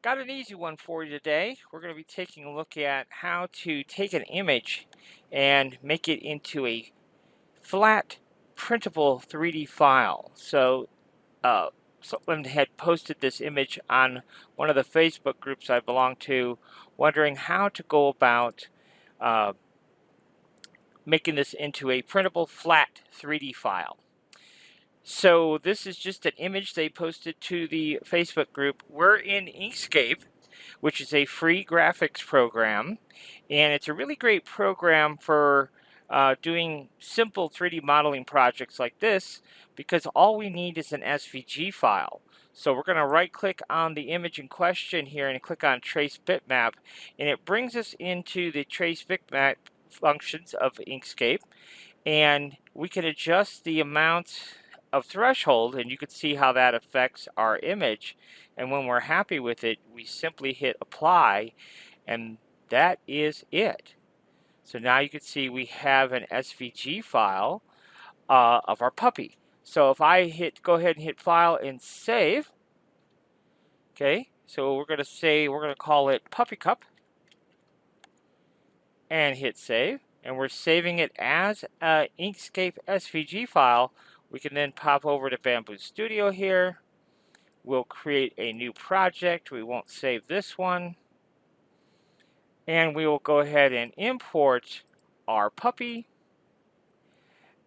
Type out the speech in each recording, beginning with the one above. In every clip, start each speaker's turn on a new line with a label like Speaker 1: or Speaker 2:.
Speaker 1: Got an easy one for you today. We're going to be taking a look at how to take an image and make it into a flat printable 3D file. Someone had posted this image on one of the Facebook groups I belong to, wondering how to go about uh, making this into a printable flat 3D file. So this is just an image they posted to the Facebook group. We're in Inkscape, which is a free graphics program, and it's a really great program for doing simple 3D modeling projects like this, because all we need is an SVG file. So we're going to right click on the image in question here and click on Trace Bitmap, and it brings us into the Trace Bitmap functions of Inkscape, and we can adjust the amount of threshold, and you can see how that affects our image. And when we're happy with it, we simply hit apply, and that is it. So now you can see we have an SVG file of our puppy. So if I go ahead and hit file and save, okay, so we're going to call it Puppy Cup, and hit save, and we're saving it as an Inkscape SVG file. We can then pop over to Bamboo Studio here. We'll create a new project. We won't save this one. And we will go ahead and import our puppy.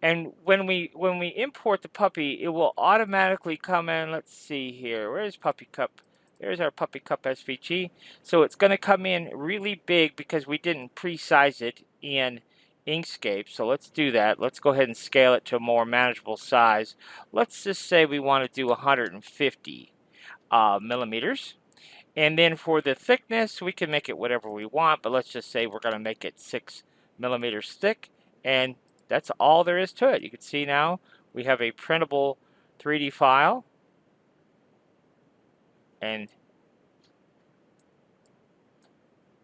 Speaker 1: And when we import the puppy, it will automatically come in. Let's see here. Where's Puppy Cup? There's our Puppy Cup SVG. So it's going to come in really big because we didn't pre-size it in Inkscape. So let's do that. Let's go ahead and scale it to a more manageable size. Let's just say we want to do 150 millimeters. And then for the thickness, we can make it whatever we want, but let's just say we're going to make it 6 millimeters thick, and that's all there is to it. You can see now we have a printable 3D file, and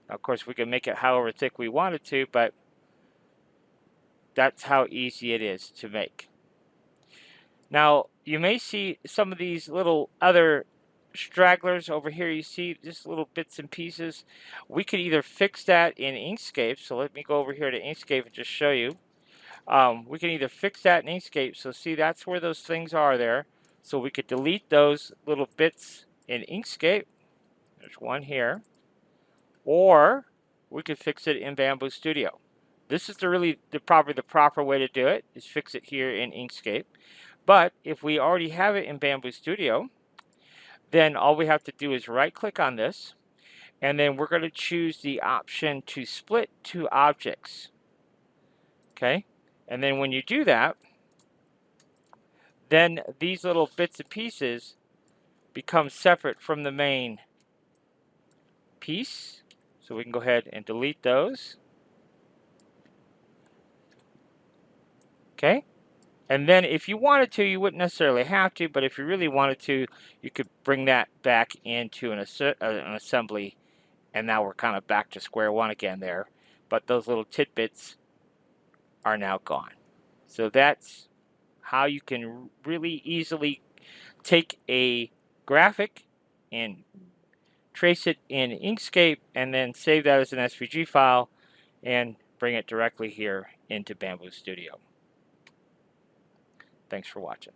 Speaker 1: of course we can make it however thick we wanted to, but that's how easy it is to make. Now you may see some of these little other stragglers over here. You see just little bits and pieces. We could either fix that in Inkscape, so let me go over here to Inkscape and just show you. We can either fix that in Inkscape, so see that's where those things are there. So we could delete those little bits in Inkscape. There's one here. Or we could fix it in Bamboo Studio. This is probably the proper way to do it, is fix it here in Inkscape. But if we already have it in Bamboo Studio, then all we have to do is right click on this, and then we're going to choose the option to split two objects. Okay, and then when you do that, then these little bits and pieces become separate from the main piece. So we can go ahead and delete those. Okay, and then if you wanted to, you wouldn't necessarily have to, but if you really wanted to, you could bring that back into an assembly, and now we're kind of back to square one again there. But those little tidbits are now gone. So that's how you can really easily take a graphic and trace it in Inkscape and then save that as an SVG file and bring it directly here into Bamboo Studio. Thanks for watching.